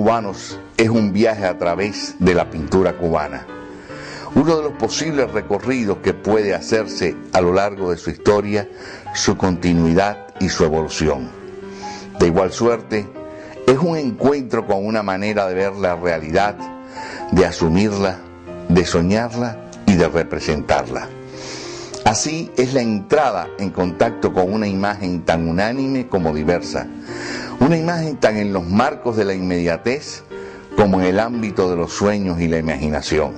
cubanos es un viaje a través de la pintura cubana. Uno de los posibles recorridos que puede hacerse a lo largo de su historia, su continuidad y su evolución. De igual suerte, es un encuentro con una manera de ver la realidad, de asumirla, de soñarla y de representarla. Así es la entrada en contacto con una imagen tan unánime como diversa, una imagen tan en los marcos de la inmediatez como en el ámbito de los sueños y la imaginación.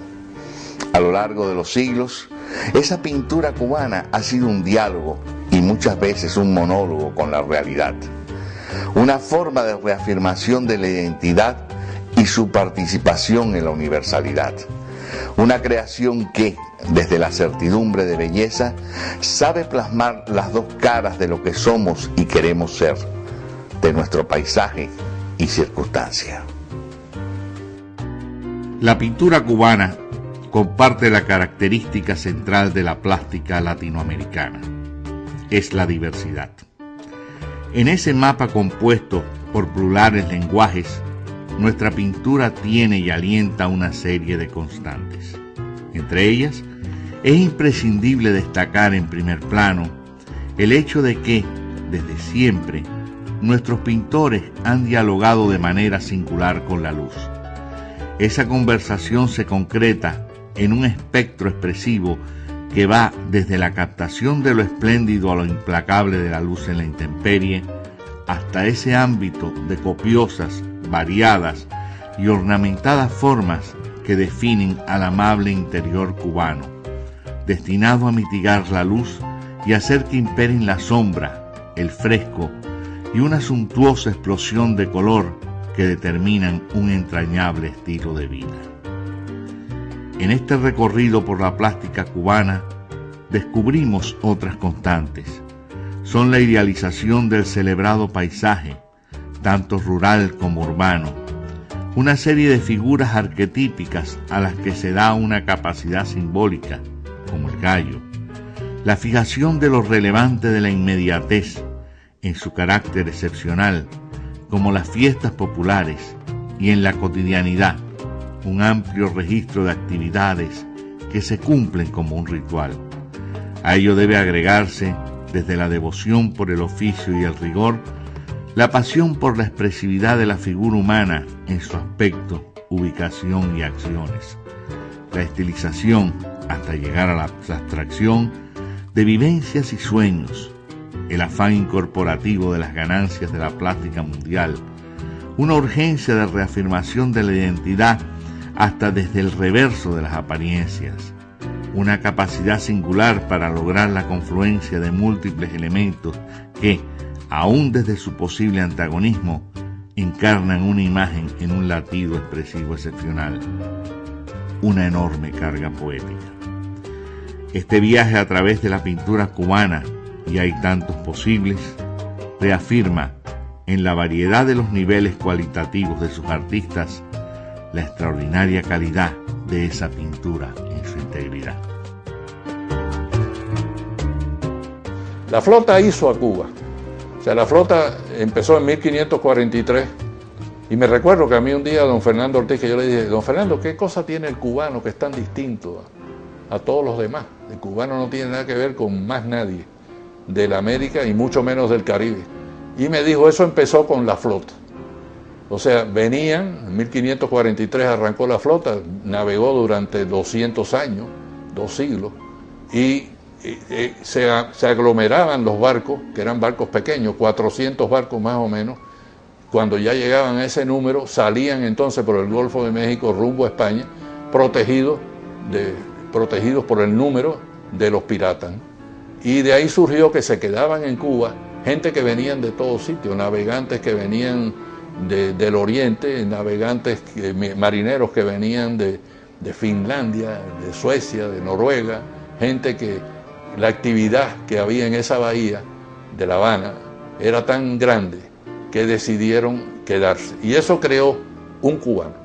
A lo largo de los siglos, esa pintura cubana ha sido un diálogo y muchas veces un monólogo con la realidad, una forma de reafirmación de la identidad y su participación en la universalidad. Una creación que, desde la certidumbre de belleza, sabe plasmar las dos caras de lo que somos y queremos ser, de nuestro paisaje y circunstancia. La pintura cubana comparte la característica central de la plástica latinoamericana: es la diversidad. En ese mapa compuesto por plurales lenguajes, nuestra pintura tiene y alienta una serie de constantes. Entre ellas, es imprescindible destacar en primer plano el hecho de que, desde siempre, nuestros pintores han dialogado de manera singular con la luz. Esa conversación se concreta en un espectro expresivo que va desde la captación de lo espléndido a lo implacable de la luz en la intemperie, hasta ese ámbito de copiosas, variadas y ornamentadas formas que definen al amable interior cubano, destinado a mitigar la luz y hacer que imperen la sombra, el fresco y una suntuosa explosión de color que determinan un entrañable estilo de vida. En este recorrido por la plástica cubana descubrimos otras constantes. Son la idealización del celebrado paisaje, tanto rural como urbano, una serie de figuras arquetípicas a las que se da una capacidad simbólica, como el gallo, la fijación de lo relevante de la inmediatez en su carácter excepcional, como las fiestas populares, y en la cotidianidad, un amplio registro de actividades que se cumplen como un ritual. A ello debe agregarse, desde la devoción por el oficio y el rigor, la pasión por la expresividad de la figura humana en su aspecto, ubicación y acciones, la estilización, hasta llegar a la abstracción, de vivencias y sueños, el afán incorporativo de las ganancias de la plástica mundial, una urgencia de reafirmación de la identidad hasta desde el reverso de las apariencias, una capacidad singular para lograr la confluencia de múltiples elementos que, aún desde su posible antagonismo, encarnan una imagen en un latido expresivo excepcional, una enorme carga poética. Este viaje a través de la pintura cubana, y hay tantos posibles, reafirma en la variedad de los niveles cualitativos de sus artistas la extraordinaria calidad de esa pintura en su integridad. La flota hizo a Cuba. O sea, la flota empezó en 1543 y me recuerdo que a mí un día don Fernando Ortiz, que yo le dije: don Fernando, ¿qué cosa tiene el cubano que es tan distinto a todos los demás? El cubano no tiene nada que ver con más nadie de la América y mucho menos del Caribe. Y me dijo: eso empezó con la flota. O sea, venían, en 1543 arrancó la flota, navegó durante 200 años, 2 siglos, y se aglomeraban los barcos, que eran barcos pequeños, 400 barcos más o menos. Cuando ya llegaban a ese número, salían entonces por el Golfo de México rumbo a España, protegidos por el número de los piratas. Y de ahí surgió que se quedaban en Cuba gente que venían de todos sitios, navegantes que venían del oriente, navegantes, marineros que venían de Finlandia, de Suecia, de Noruega, gente que la actividad que había en esa bahía de La Habana era tan grande que decidieron quedarse. Y eso creó un cubano.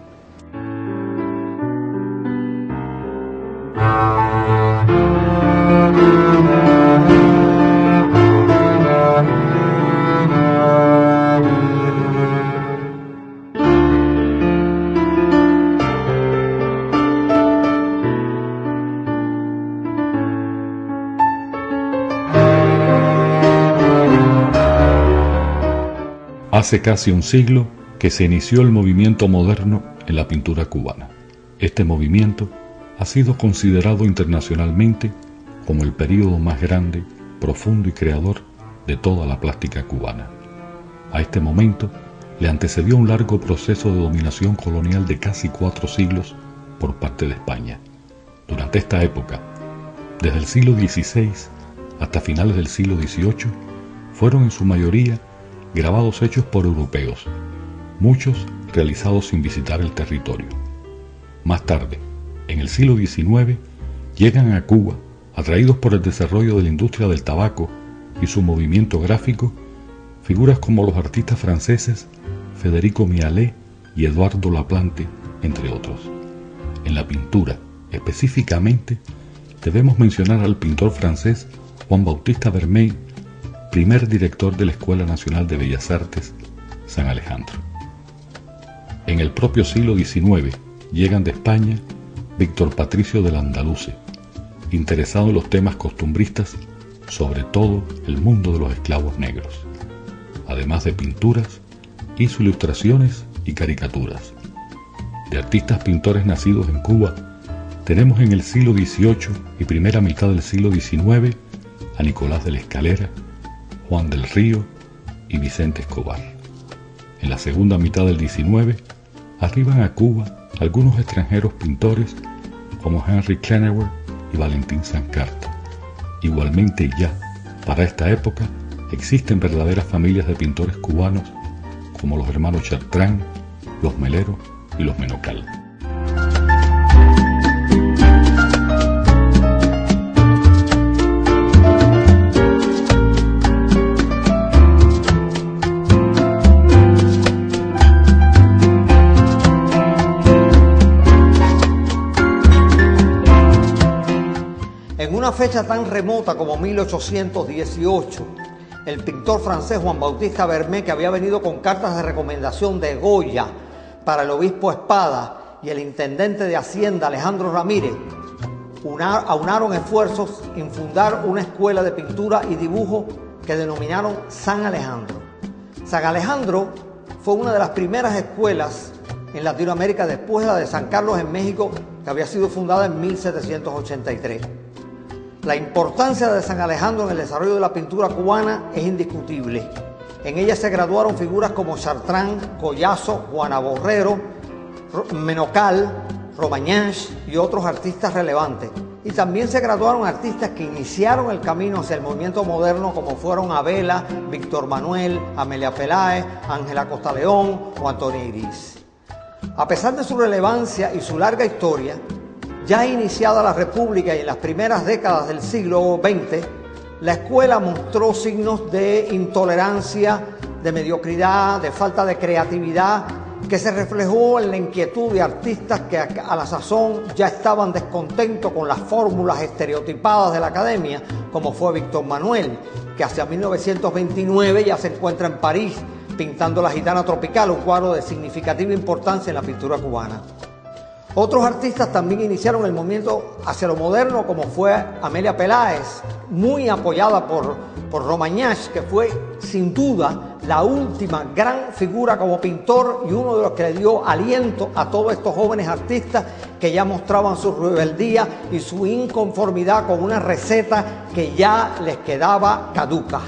Hace casi un siglo que se inició el movimiento moderno en la pintura cubana. Este movimiento ha sido considerado internacionalmente como el período más grande, profundo y creador de toda la plástica cubana. A este momento le antecedió un largo proceso de dominación colonial de casi 4 siglos por parte de España. Durante esta época, desde el siglo XVI hasta finales del siglo XVIII, fueron en su mayoría grabados hechos por europeos, muchos realizados sin visitar el territorio. Más tarde, en el siglo XIX, llegan a Cuba, atraídos por el desarrollo de la industria del tabaco y su movimiento gráfico, figuras como los artistas franceses Federico Mialet y Eduardo Laplante, entre otros. En la pintura, específicamente, debemos mencionar al pintor francés Juan Bautista Vermeer, primer director de la Escuela Nacional de Bellas Artes, San Alejandro. En el propio siglo XIX llegan de España Víctor Patricio del Andaluce, interesado en los temas costumbristas, sobre todo el mundo de los esclavos negros. Además de pinturas, hizo ilustraciones y caricaturas. De artistas pintores nacidos en Cuba, tenemos en el siglo XVIII y primera mitad del siglo XIX a Nicolás de la Escalera, Juan del Río y Vicente Escobar. En la segunda mitad del XIX arriban a Cuba algunos extranjeros pintores como Henry Klenauer y Valentín Sancarta. Igualmente ya, para esta época, existen verdaderas familias de pintores cubanos como los hermanos Chartrán, los Melero y los Menocal. En una fecha tan remota como 1818, el pintor francés Juan Bautista Vermeer, que había venido con cartas de recomendación de Goya para el obispo Espada y el intendente de Hacienda Alejandro Ramírez, aunaron esfuerzos en fundar una escuela de pintura y dibujo que denominaron San Alejandro. San Alejandro fue una de las primeras escuelas en Latinoamérica después de la de San Carlos en México, que había sido fundada en 1783. La importancia de San Alejandro en el desarrollo de la pintura cubana es indiscutible. En ella se graduaron figuras como Chartrán, Collazo, Juana Borrero, Menocal, Romagnac y otros artistas relevantes. Y también se graduaron artistas que iniciaron el camino hacia el movimiento moderno, como fueron Abela, Víctor Manuel, Amelia Peláez, Ángela Costa León o Antonio Iris. A pesar de su relevancia y su larga historia, ya iniciada la República y en las primeras décadas del siglo XX, la escuela mostró signos de intolerancia, de mediocridad, de falta de creatividad, que se reflejó en la inquietud de artistas que a la sazón ya estaban descontentos con las fórmulas estereotipadas de la academia, como fue Víctor Manuel, que hacia 1929 ya se encuentra en París pintando La Gitana Tropical, un cuadro de significativa importancia en la pintura cubana. Otros artistas también iniciaron el movimiento hacia lo moderno, como fue Amelia Peláez, muy apoyada por Romagnac, que fue sin duda la última gran figura como pintor y uno de los que le dio aliento a todos estos jóvenes artistas que ya mostraban su rebeldía y su inconformidad con una receta que ya les quedaba caduca.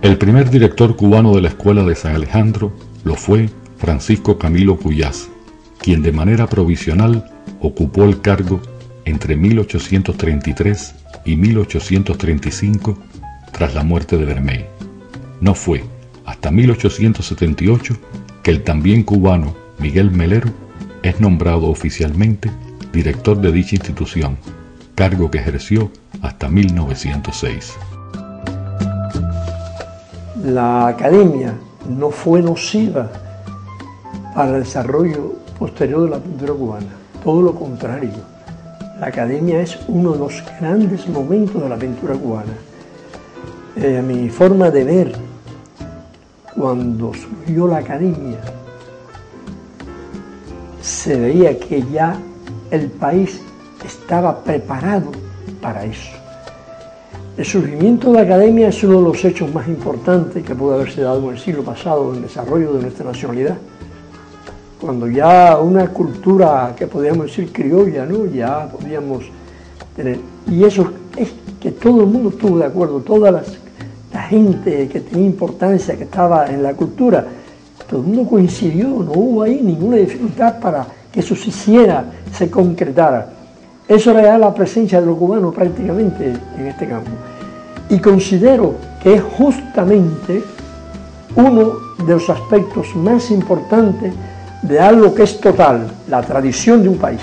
El primer director cubano de la Escuela de San Alejandro lo fue Francisco Camilo Cuyás, quien de manera provisional ocupó el cargo entre 1833 y 1835 tras la muerte de Vermeer. No fue hasta 1878 que el también cubano Miguel Melero es nombrado oficialmente director de dicha institución, cargo que ejerció hasta 1906. La academia no fue nociva para el desarrollo posterior de la pintura cubana, todo lo contrario. La academia es uno de los grandes momentos de la pintura cubana. Mi forma de ver, cuando surgió la academia, se veía que ya el país estaba preparado para eso. El surgimiento de la academia es uno de los hechos más importantes que pudo haberse dado en el siglo pasado en el desarrollo de nuestra nacionalidad. Cuando ya una cultura que podríamos decir criolla, ¿no? Ya podíamos tener. Y eso es que todo el mundo estuvo de acuerdo, toda la gente que tenía importancia, que estaba en la cultura, todo el mundo coincidió, no hubo ahí ninguna dificultad para que eso se hiciera, se concretara. Eso era ya la presencia de los cubanos prácticamente en este campo. Y considero que es justamente uno de los aspectos más importantes de algo que es total, la tradición de un país.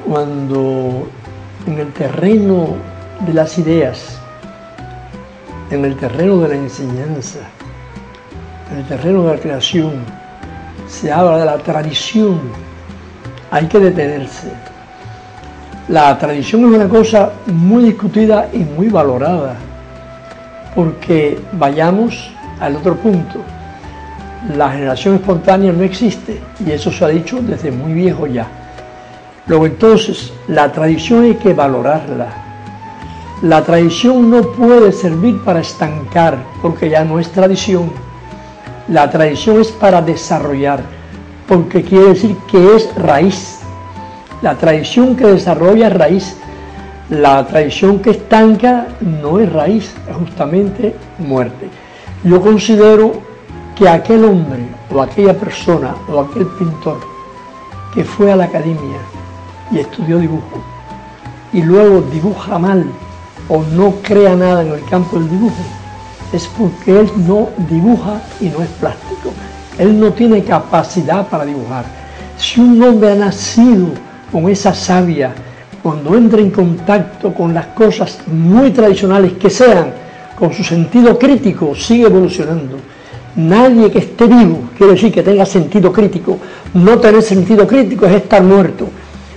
Cuando en el terreno de las ideas, en el terreno de la enseñanza, en el terreno de la creación, se habla de la tradición, hay que detenerse. La tradición es una cosa muy discutida y muy valorada, porque vayamos al otro punto. La generación espontánea no existe, y eso se ha dicho desde muy viejo ya. Luego entonces, la tradición hay que valorarla. La tradición no puede servir para estancar, porque ya no es tradición. La tradición es para desarrollar, porque quiere decir que es raíz. La tradición que desarrolla es raíz. La tradición que estanca no es raíz, es justamente muerte. Yo considero que aquel hombre, o aquella persona, o aquel pintor que fue a la academia y estudió dibujo, y luego dibuja mal, o no crea nada en el campo del dibujo, es porque él no dibuja y no es plástico. Él no tiene capacidad para dibujar. Si un hombre ha nacido con esa savia, cuando entra en contacto con las cosas muy tradicionales que sean, con su sentido crítico, sigue evolucionando. Nadie que esté vivo, quiere decir que tenga sentido crítico. No tener sentido crítico es estar muerto.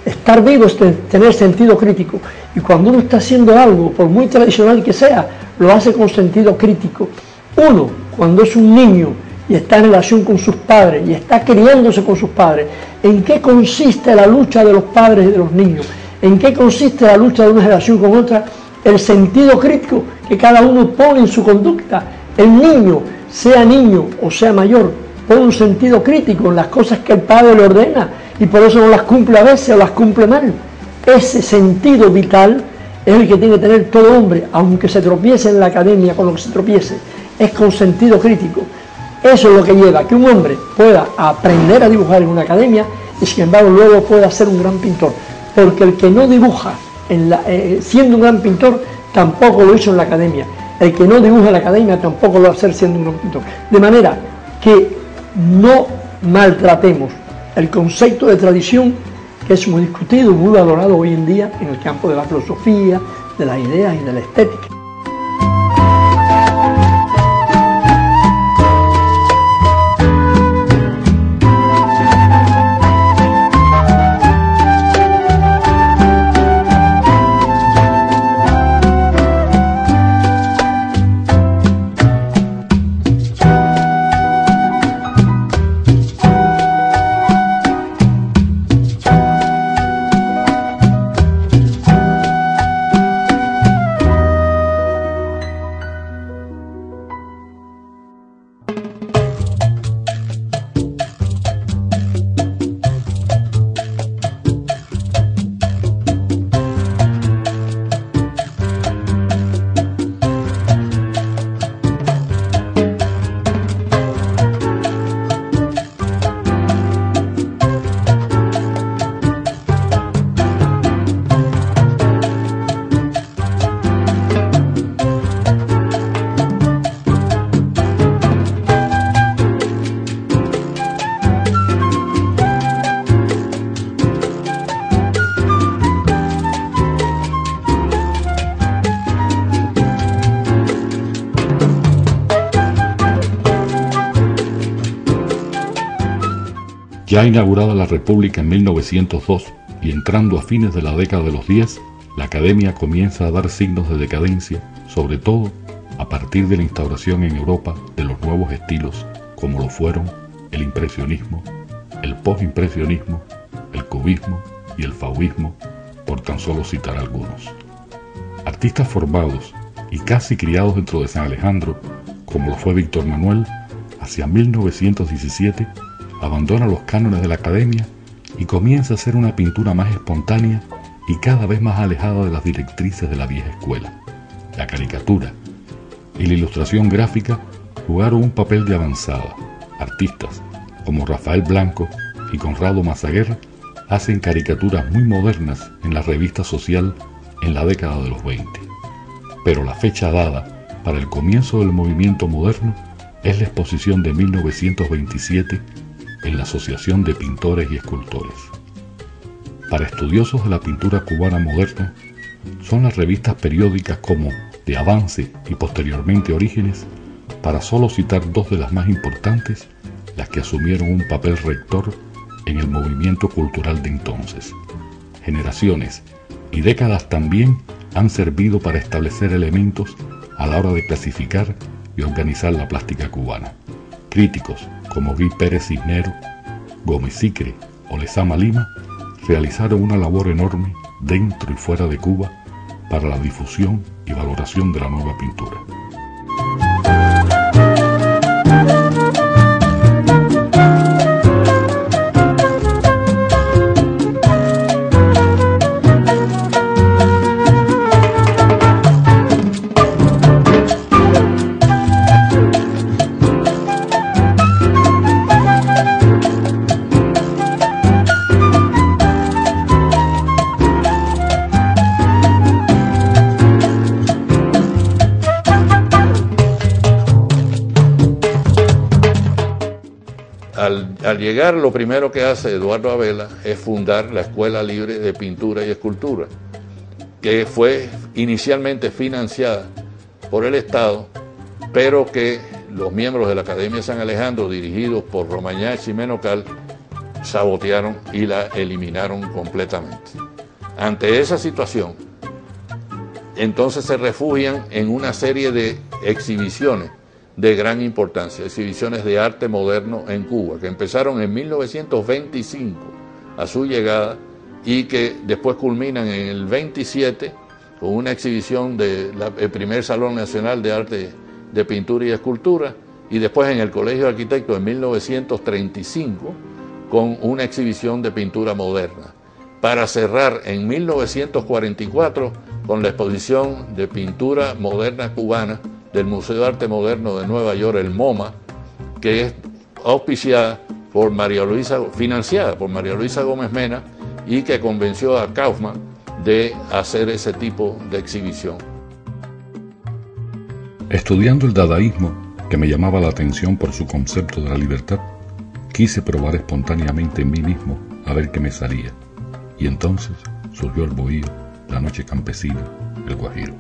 Estar vivo es tener sentido crítico. Y cuando uno está haciendo algo, por muy tradicional que sea, lo hace con sentido crítico. Uno, cuando es un niño y está en relación con sus padres y está criándose con sus padres, ¿en qué consiste la lucha de los padres y de los niños? ¿En qué consiste la lucha de una generación con otra? El sentido crítico que cada uno pone en su conducta. El niño, sea niño o sea mayor, pone un sentido crítico en las cosas que el padre le ordena y por eso no las cumple a veces o las cumple mal. Ese sentido vital es el que tiene que tener todo hombre, aunque se tropiece en la academia con lo que se tropiece, es con sentido crítico. Eso es lo que lleva a que un hombre pueda aprender a dibujar en una academia y sin embargo luego pueda ser un gran pintor. Porque el que no dibuja siendo un gran pintor tampoco lo hizo en la academia. El que no dibuja en la academia tampoco lo va a hacer siendo un gran pintor. De manera que no maltratemos el concepto de tradición, que es muy discutido y muy valorado hoy en día en el campo de la filosofía, de las ideas y de la estética. Ya inaugurada la República en 1902 y entrando a fines de la década de los 10, la Academia comienza a dar signos de decadencia, sobre todo a partir de la instauración en Europa de los nuevos estilos como lo fueron el impresionismo, el postimpresionismo, el cubismo y el fauvismo, por tan solo citar algunos. Artistas formados y casi criados dentro de San Alejandro, como lo fue Víctor Manuel, hacia 1917 abandona los cánones de la Academia y comienza a hacer una pintura más espontánea y cada vez más alejada de las directrices de la vieja escuela. La caricatura y la ilustración gráfica jugaron un papel de avanzada. Artistas como Rafael Blanco y Conrado Mazaguer hacen caricaturas muy modernas en la revista social en la década de los 20. Pero la fecha dada para el comienzo del movimiento moderno es la exposición de 1927 en la Asociación de Pintores y Escultores. Para estudiosos de la pintura cubana moderna, son las revistas periódicas como De Avance y posteriormente Orígenes, para solo citar dos de las más importantes, las que asumieron un papel rector en el movimiento cultural de entonces. Generaciones y décadas también han servido para establecer elementos a la hora de clasificar y organizar la plástica cubana. Críticos como Guy Pérez Cisnero, Gómez Sicre o Lezama Lima realizaron una labor enorme dentro y fuera de Cuba para la difusión y valoración de la nueva pintura. Al llegar, lo primero que hace Eduardo Abela es fundar la Escuela Libre de Pintura y Escultura, que fue inicialmente financiada por el Estado, pero que los miembros de la Academia de San Alejandro, dirigidos por Romagnacci y Menocal, sabotearon y la eliminaron completamente. Ante esa situación, entonces se refugian en una serie de exhibiciones de gran importancia, exhibiciones de arte moderno en Cuba, que empezaron en 1925 a su llegada y que después culminan en el 27 con una exhibición del primer Salón Nacional de Arte de Pintura y Escultura, y después en el Colegio de Arquitectos en 1935 con una exhibición de pintura moderna, para cerrar en 1944 con la exposición de pintura moderna cubana del Museo de Arte Moderno de Nueva York, el MoMA, que es auspiciada por financiada por María Luisa Gómez Mena, y que convenció a Kaufman de hacer ese tipo de exhibición. Estudiando el dadaísmo, que me llamaba la atención por su concepto de la libertad, quise probar espontáneamente en mí mismo a ver qué me salía. Y entonces surgió el bohío, la noche campesina, el guajiro.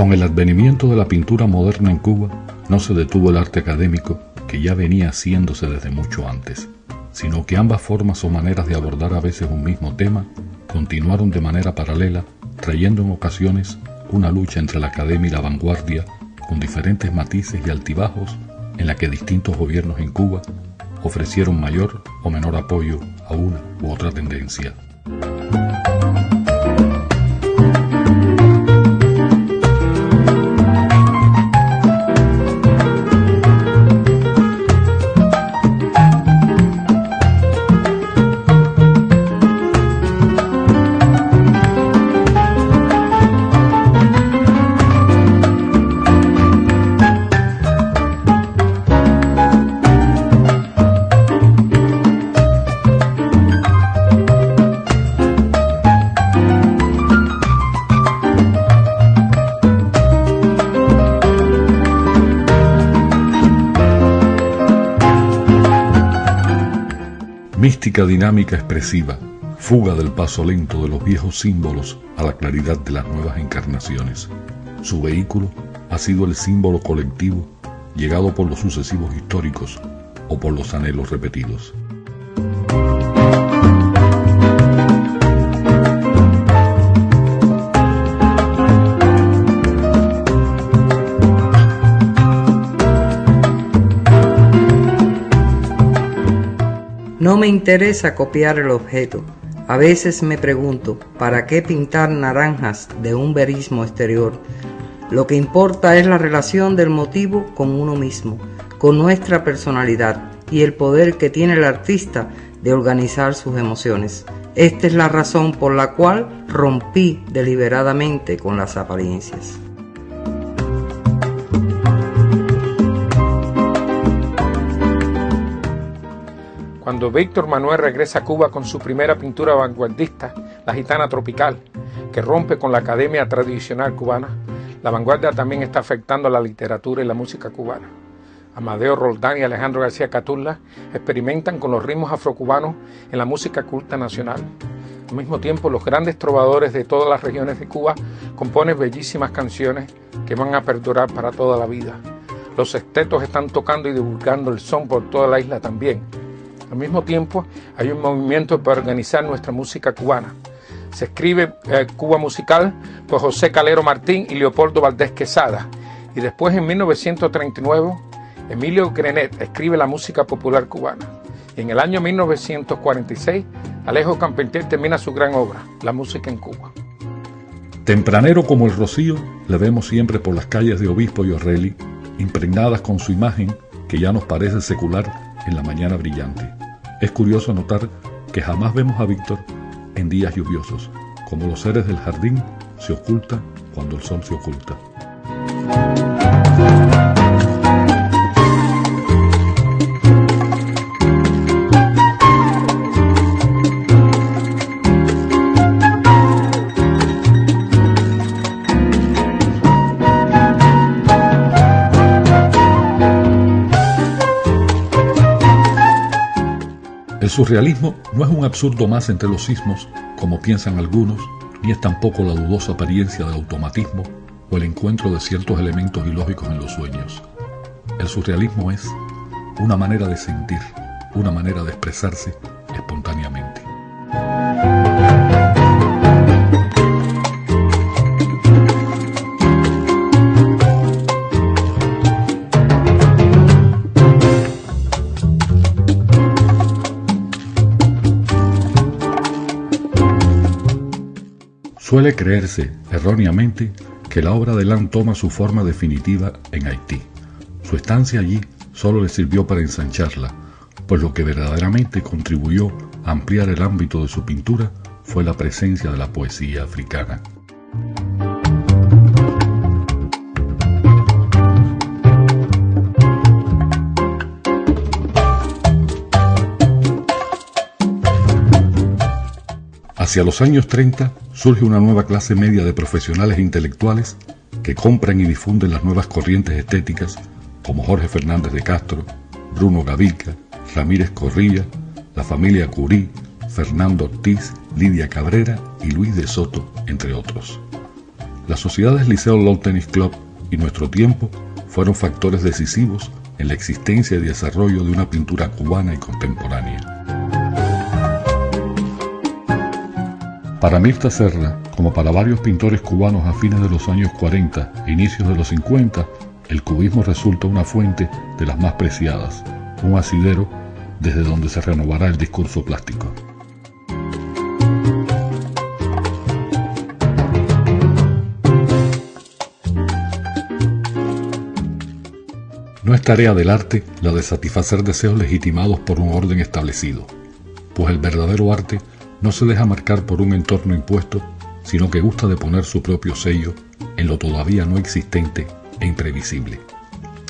Con el advenimiento de la pintura moderna en Cuba, no se detuvo el arte académico, que ya venía haciéndose desde mucho antes, sino que ambas formas o maneras de abordar a veces un mismo tema continuaron de manera paralela, trayendo en ocasiones una lucha entre la academia y la vanguardia, con diferentes matices y altibajos, en la que distintos gobiernos en Cuba ofrecieron mayor o menor apoyo a una u otra tendencia. Mística dinámica expresiva, fuga del paso lento de los viejos símbolos a la claridad de las nuevas encarnaciones. Su vehículo ha sido el símbolo colectivo llegado por los sucesivos históricos o por los anhelos repetidos. No me interesa copiar el objeto. A veces me pregunto, ¿para qué pintar naranjas de un verismo exterior? Lo que importa es la relación del motivo con uno mismo, con nuestra personalidad y el poder que tiene el artista de organizar sus emociones. Esta es la razón por la cual rompí deliberadamente con las apariencias. Cuando Víctor Manuel regresa a Cuba con su primera pintura vanguardista, La Gitana Tropical, que rompe con la academia tradicional cubana, la vanguardia también está afectando a la literatura y la música cubana. Amadeo Roldán y Alejandro García Caturla experimentan con los ritmos afrocubanos en la música culta nacional. Al mismo tiempo, los grandes trovadores de todas las regiones de Cuba componen bellísimas canciones que van a perdurar para toda la vida. Los sextetos están tocando y divulgando el son por toda la isla también. Al mismo tiempo, hay un movimiento para organizar nuestra música cubana. Se escribe Cuba Musical por José Calero Martín y Leopoldo Valdés Quesada. Y después, en 1939, Emilio Grenet escribe la música popular cubana. Y en el año 1946, Alejo Campentier termina su gran obra, La música en Cuba. Tempranero como el rocío, le vemos siempre por las calles de Obispo y Orreli, impregnadas con su imagen que ya nos parece secular en la mañana brillante. Es curioso notar que jamás vemos a Víctor en días lluviosos, como los seres del jardín se ocultan cuando el sol se oculta. El surrealismo no es un absurdo más entre los sismos, como piensan algunos, ni es tampoco la dudosa apariencia de automatismo o el encuentro de ciertos elementos ilógicos en los sueños. El surrealismo es una manera de sentir, una manera de expresarse espontáneamente. Suele creerse, erróneamente, que la obra de Land toma su forma definitiva en Haití. Su estancia allí solo le sirvió para ensancharla, pues lo que verdaderamente contribuyó a ampliar el ámbito de su pintura fue la presencia de la poesía africana. Hacia los años 30 surge una nueva clase media de profesionales e intelectuales que compran y difunden las nuevas corrientes estéticas como Jorge Fernández de Castro, Bruno Gavica, Ramírez Corrilla, la familia Curí, Fernando Ortiz, Lidia Cabrera y Luis de Soto, entre otros. Las sociedades Liceo Lawn Tennis Club y Nuestro Tiempo fueron factores decisivos en la existencia y desarrollo de una pintura cubana y contemporánea. Para Mirta Serra, como para varios pintores cubanos a fines de los años 40 e inicios de los 50, el cubismo resulta una fuente de las más preciadas, un asidero desde donde se renovará el discurso plástico. No es tarea del arte la de satisfacer deseos legitimados por un orden establecido, pues el verdadero arte no se deja marcar por un entorno impuesto, sino que gusta de poner su propio sello en lo todavía no existente e imprevisible.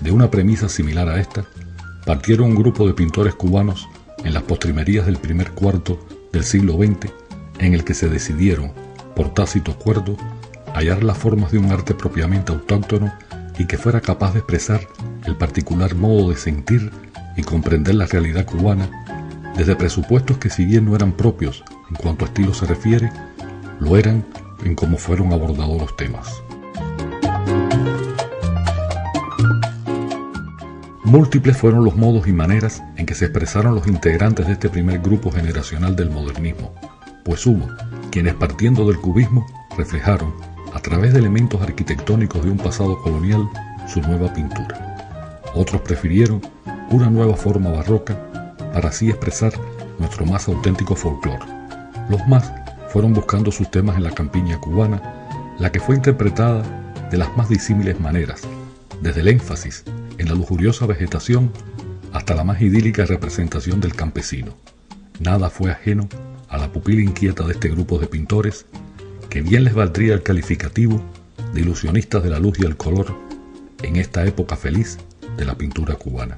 De una premisa similar a esta, partieron un grupo de pintores cubanos en las postrimerías del primer cuarto del siglo XX, en el que se decidieron, por tácito acuerdo, hallar las formas de un arte propiamente autóctono y que fuera capaz de expresar el particular modo de sentir y comprender la realidad cubana desde presupuestos que si bien no eran propios en cuanto a estilo se refiere, lo eran en cómo fueron abordados los temas. Múltiples fueron los modos y maneras en que se expresaron los integrantes de este primer grupo generacional del modernismo, pues hubo quienes partiendo del cubismo reflejaron, a través de elementos arquitectónicos de un pasado colonial, su nueva pintura. Otros prefirieron una nueva forma barroca para así expresar nuestro más auténtico folclore. Los más fueron buscando sus temas en la campiña cubana, la que fue interpretada de las más disímiles maneras, desde el énfasis en la lujuriosa vegetación hasta la más idílica representación del campesino. Nada fue ajeno a la pupila inquieta de este grupo de pintores, que bien les valdría el calificativo de ilusionistas de la luz y el color en esta época feliz de la pintura cubana.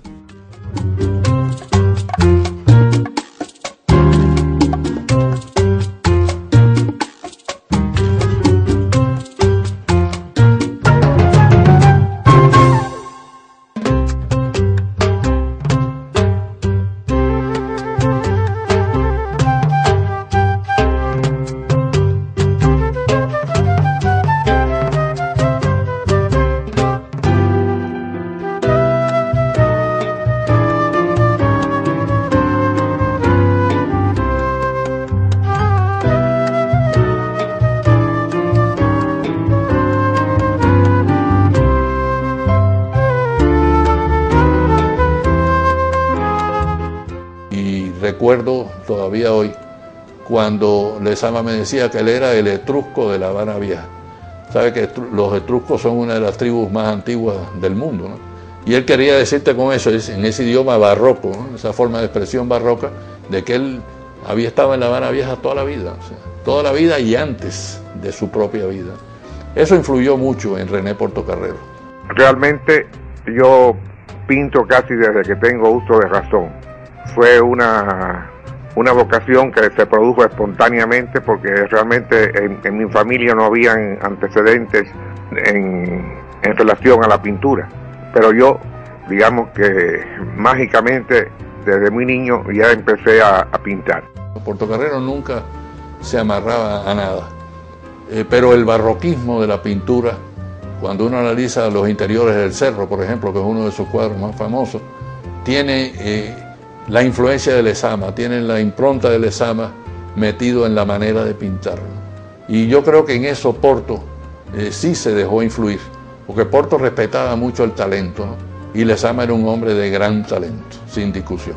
Recuerdo todavía hoy cuando Lezama me decía que él era el etrusco de La Habana Vieja. Sabe que los etruscos son una de las tribus más antiguas del mundo, ¿no? Y él quería decirte con eso, en ese idioma barroco, ¿no? Esa forma de expresión barroca, de que él había estado en La Habana Vieja toda la vida, o sea, toda la vida y antes de su propia vida. Eso influyó mucho en René Portocarrero. Realmente yo pinto casi desde que tengo uso de razón. Fue una vocación que se produjo espontáneamente porque realmente en mi familia no habían antecedentes en relación a la pintura. Pero yo, digamos que mágicamente desde muy niño ya empecé a pintar. Portocarrero nunca se amarraba a nada, pero el barroquismo de la pintura, cuando uno analiza los interiores del Cerro, por ejemplo, que es uno de sus cuadros más famosos, tiene la influencia de Lezama, tiene la impronta de Lezama metido en la manera de pintar. Y yo creo que en eso Porto sí se dejó influir, porque Porto respetaba mucho el talento, ¿no? Y Lezama era un hombre de gran talento, sin discusión.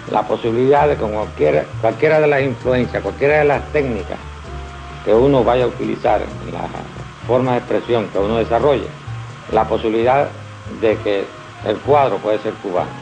La posibilidad de que cualquiera de las influencias, cualquiera de las técnicas que uno vaya a utilizar en la forma de expresión que uno desarrolle, la posibilidad de que el cuadro puede ser cubano.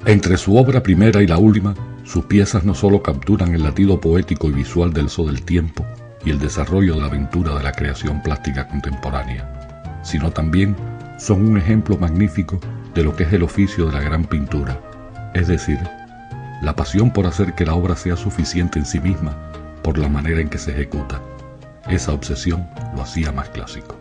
Entre su obra primera y la última, sus piezas no solo capturan el latido poético y visual del so del tiempo y el desarrollo de la aventura de la creación plástica contemporánea, sino también son un ejemplo magnífico de lo que es el oficio de la gran pintura, es decir, la pasión por hacer que la obra sea suficiente en sí misma por la manera en que se ejecuta. Esa obsesión lo hacía más clásico.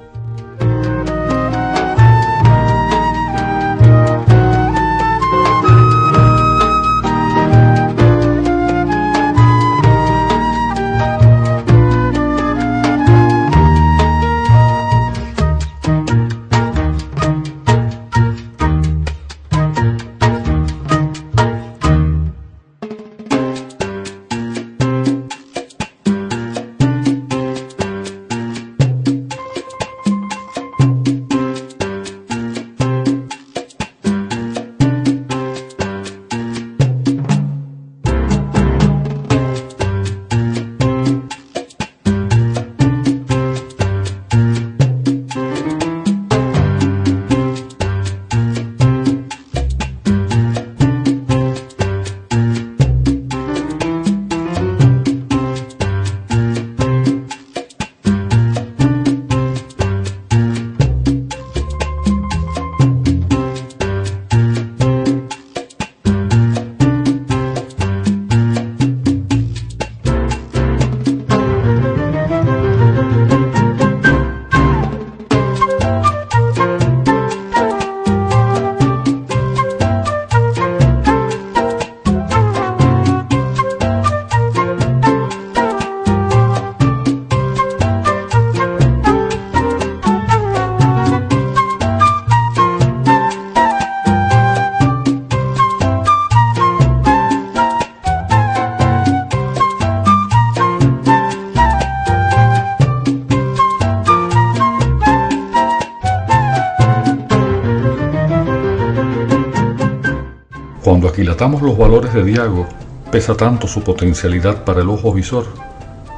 Cuando aquilatamos los valores de Diago, pesa tanto su potencialidad para el ojo visor,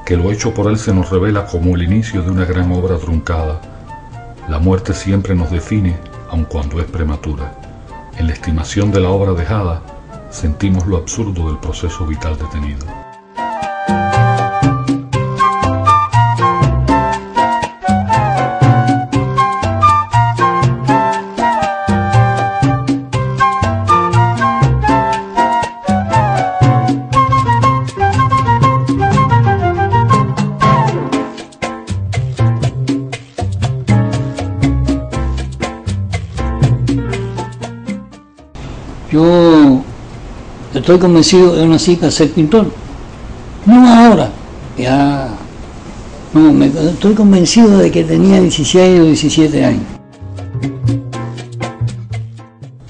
que lo hecho por él se nos revela como el inicio de una gran obra truncada. La muerte siempre nos define, aun cuando es prematura. En la estimación de la obra dejada, sentimos lo absurdo del proceso vital detenido. Yo estoy convencido, yo nací para ser pintor, no ahora, ya, no, estoy convencido de que tenía 16 o 17 años.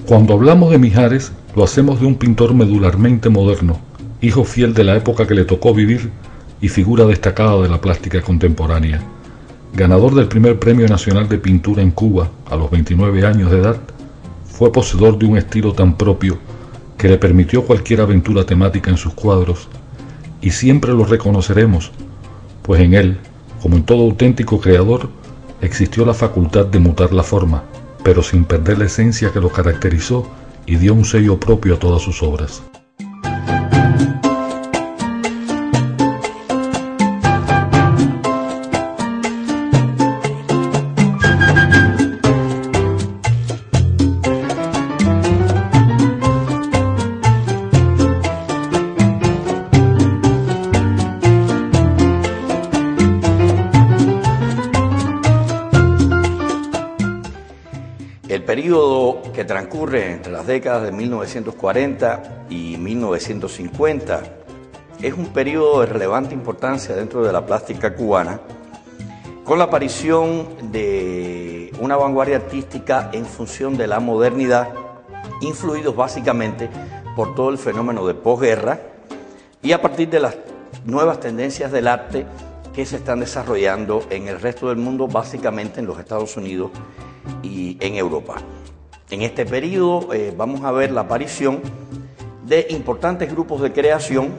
Cuando hablamos de Mijares, lo hacemos de un pintor medularmente moderno, hijo fiel de la época que le tocó vivir y figura destacada de la plástica contemporánea. Ganador del primer Premio Nacional de Pintura en Cuba a los 29 años de edad, fue poseedor de un estilo tan propio que le permitió cualquier aventura temática en sus cuadros, y siempre lo reconoceremos, pues en él, como en todo auténtico creador, existió la facultad de mutar la forma, pero sin perder la esencia que lo caracterizó y dio un sello propio a todas sus obras. El periodo que transcurre entre las décadas de 1940 y 1950 es un periodo de relevante importancia dentro de la plástica cubana, con la aparición de una vanguardia artística en función de la modernidad, influidos básicamente por todo el fenómeno de posguerra y a partir de las nuevas tendencias del arte que se están desarrollando en el resto del mundo, básicamente en los Estados Unidos y en Europa. En este periodo vamos a ver la aparición de importantes grupos de creación,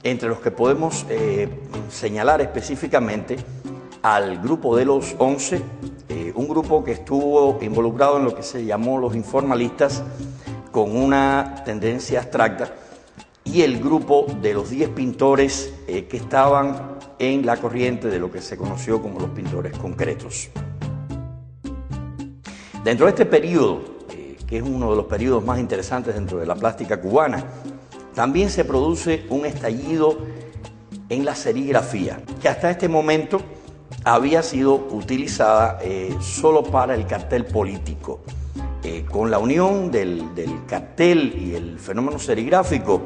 entre los que podemos señalar específicamente al grupo de los 11, un grupo que estuvo involucrado en lo que se llamó los informalistas, con una tendencia abstracta, y el grupo de los 10 pintores que estaban en la corriente de lo que se conoció como los pintores concretos. Dentro de este periodo, que es uno de los periodos más interesantes dentro de la plástica cubana, también se produce un estallido en la serigrafía, que hasta este momento había sido utilizada solo para el cartel político. Con la unión del cartel y el fenómeno serigráfico,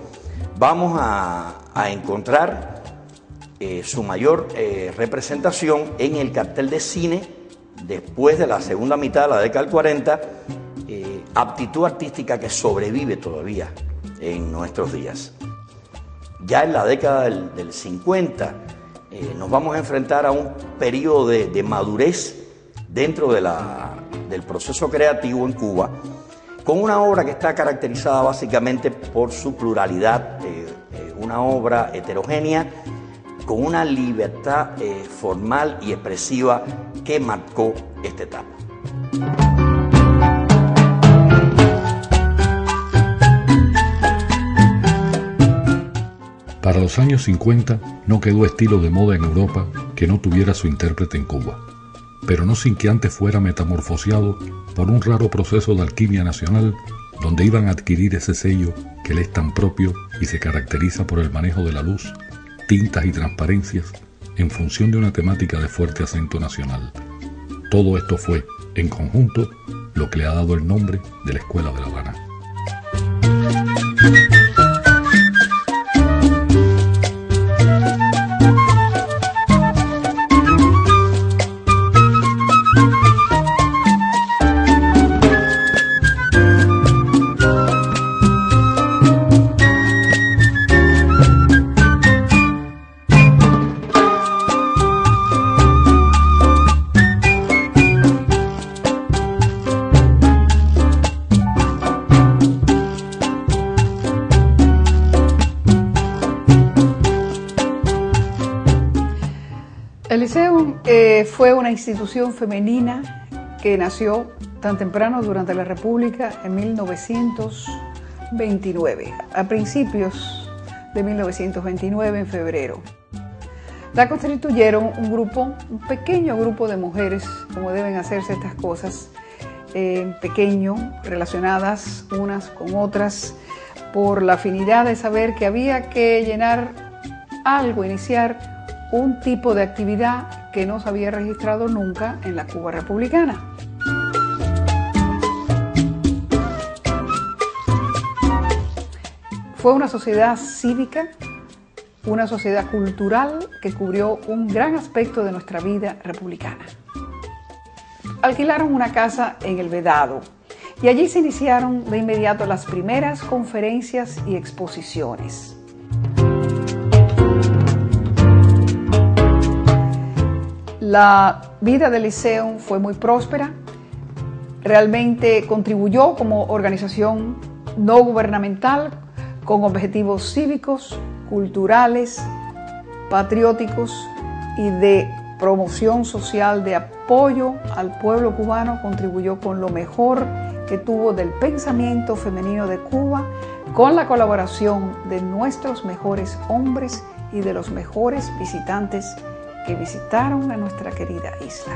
vamos a encontrar su mayor representación en el cartel de cine después de la segunda mitad de la década del 40, aptitud artística que sobrevive todavía en nuestros días. Ya en la década del 50 nos vamos a enfrentar a un periodo de madurez dentro del proceso creativo en Cuba, con una obra que está caracterizada básicamente por su pluralidad, una obra heterogénea, con una libertad formal y expresiva que marcó esta etapa. Para los años 50 no quedó estilo de moda en Europa que no tuviera su intérprete en Cuba, pero no sin que antes fuera metamorfoseado por un raro proceso de alquimia nacional, donde iban a adquirir ese sello que le es tan propio y se caracteriza por el manejo de la luz, tintas y transparencias en función de una temática de fuerte acento nacional. Todo esto fue, en conjunto, lo que le ha dado el nombre de la Escuela de La Habana. El Liceo fue una institución femenina que nació tan temprano durante la República en 1929, a principios de 1929, en febrero. La constituyeron un pequeño grupo de mujeres, como deben hacerse estas cosas, pequeño, relacionadas unas con otras, por la afinidad de saber que había que llenar algo, iniciar un tipo de actividad que no se había registrado nunca en la Cuba republicana. Fue una sociedad cívica, una sociedad cultural que cubrió un gran aspecto de nuestra vida republicana. Alquilaron una casa en El Vedado y allí se iniciaron de inmediato las primeras conferencias y exposiciones. La vida del Liceo fue muy próspera, realmente contribuyó como organización no gubernamental con objetivos cívicos, culturales, patrióticos y de promoción social, de apoyo al pueblo cubano. Contribuyó con lo mejor que tuvo del pensamiento femenino de Cuba, con la colaboración de nuestros mejores hombres y de los mejores visitantes que visitaron a nuestra querida isla.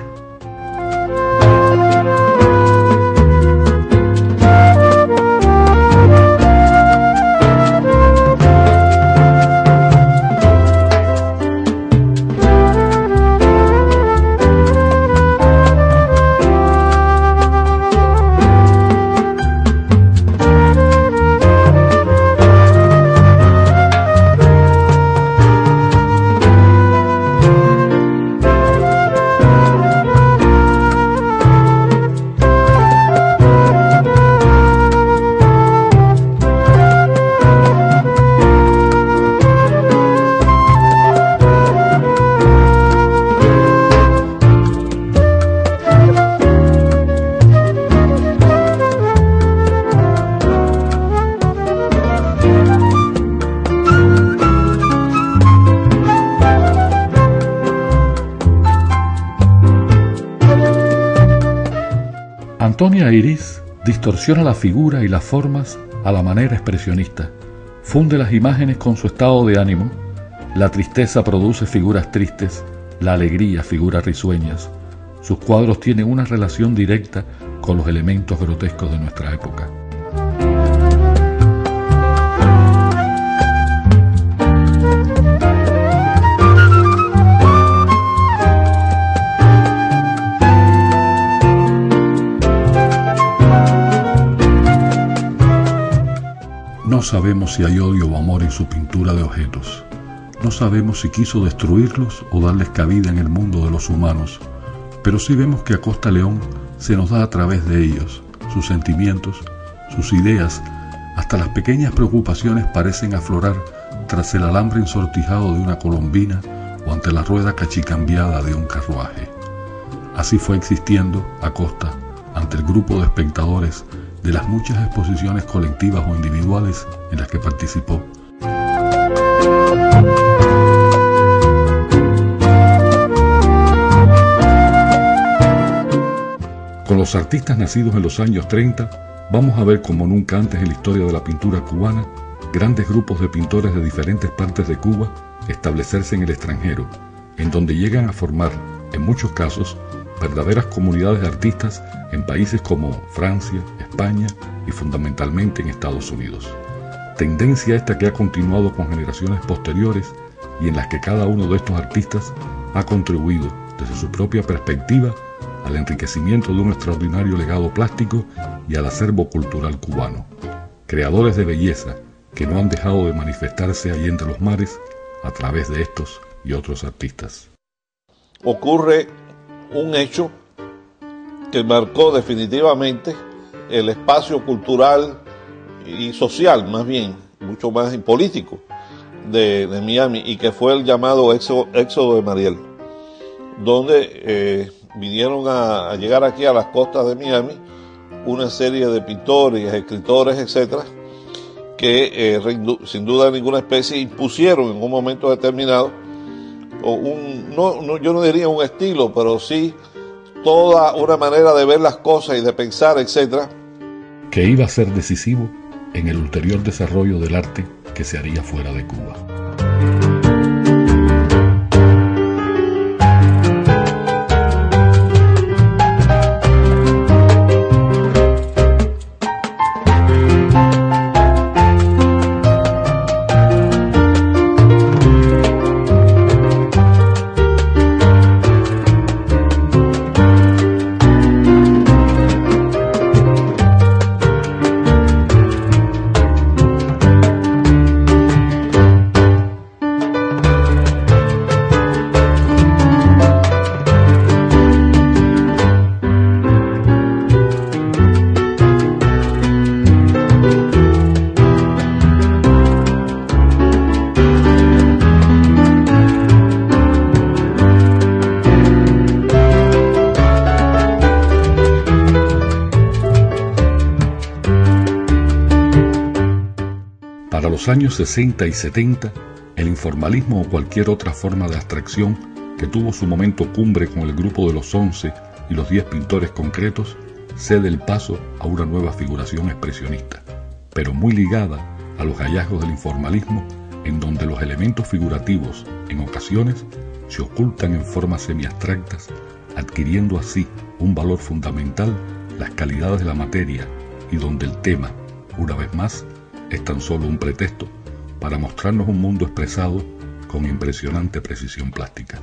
Antonia Iris distorsiona la figura y las formas a la manera expresionista, funde las imágenes con su estado de ánimo, la tristeza produce figuras tristes, la alegría figuras risueñas. Sus cuadros tienen una relación directa con los elementos grotescos de nuestra época. No sabemos si hay odio o amor en su pintura de objetos. No sabemos si quiso destruirlos o darles cabida en el mundo de los humanos, pero sí vemos que Acosta León se nos da a través de ellos. Sus sentimientos, sus ideas, hasta las pequeñas preocupaciones parecen aflorar tras el alambre ensortijado de una colombina o ante la rueda cachicambiada de un carruaje. Así fue existiendo Acosta ante el grupo de espectadores de las muchas exposiciones colectivas o individuales en las que participó. Con los artistas nacidos en los años 30, vamos a ver como nunca antes en la historia de la pintura cubana, grandes grupos de pintores de diferentes partes de Cuba establecerse en el extranjero, en donde llegan a formar, en muchos casos, verdaderas comunidades de artistas en países como Francia, España y fundamentalmente en Estados Unidos. Tendencia esta que ha continuado con generaciones posteriores y en las que cada uno de estos artistas ha contribuido desde su propia perspectiva al enriquecimiento de un extraordinario legado plástico y al acervo cultural cubano. Creadores de belleza que no han dejado de manifestarse allí entre los mares a través de estos y otros artistas. Ocurre un hecho que marcó definitivamente el espacio cultural y social, más bien, mucho más político de Miami, y que fue el llamado éxodo de Mariel, donde vinieron a llegar aquí a las costas de Miami una serie de pintores, escritores, etcétera, que sin duda ninguna especie impusieron en un momento determinado yo no diría un estilo, pero sí toda una manera de ver las cosas y de pensar, etcétera, que iba a ser decisivo en el ulterior desarrollo del arte que se haría fuera de Cuba. Para los años 60 y 70, el informalismo o cualquier otra forma de abstracción que tuvo su momento cumbre con el grupo de los 11 y los 10 pintores concretos, cede el paso a una nueva figuración expresionista, pero muy ligada a los hallazgos del informalismo, en donde los elementos figurativos, en ocasiones, se ocultan en formas semiabstractas, adquiriendo así un valor fundamental las calidades de la materia, y donde el tema, una vez más, es tan solo un pretexto para mostrarnos un mundo expresado con impresionante precisión plástica.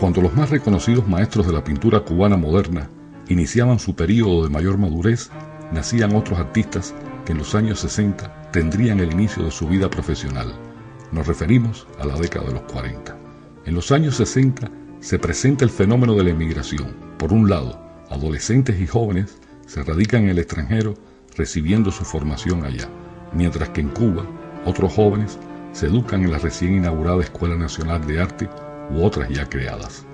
Cuando los más reconocidos maestros de la pintura cubana moderna iniciaban su período de mayor madurez, nacían otros artistas que en los años 60 tendrían el inicio de su vida profesional. Nos referimos a la década de los 40. En los años 60 se presenta el fenómeno de la emigración. Por un lado, adolescentes y jóvenes se radican en el extranjero recibiendo su formación allá, mientras que en Cuba otros jóvenes se educan en la recién inaugurada Escuela Nacional de Arte u otras ya creadas.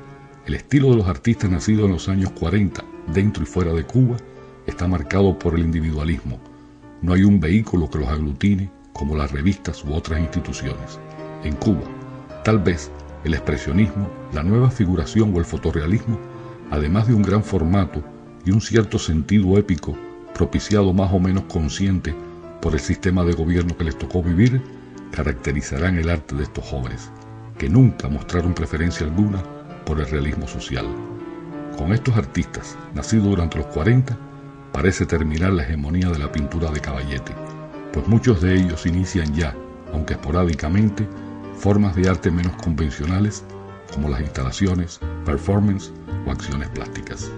El estilo de los artistas nacidos en los años 40, dentro y fuera de Cuba, está marcado por el individualismo. No hay un vehículo que los aglutine como las revistas u otras instituciones. En Cuba, tal vez el expresionismo, la nueva figuración o el fotorrealismo, además de un gran formato y un cierto sentido épico propiciado más o menos consciente por el sistema de gobierno que les tocó vivir, caracterizarán el arte de estos jóvenes. que nunca mostraron preferencia alguna por el realismo social. Con estos artistas, nacidos durante los 40, parece terminar la hegemonía de la pintura de caballete, pues muchos de ellos inician ya, aunque esporádicamente, formas de arte menos convencionales, como las instalaciones, performance o acciones plásticas.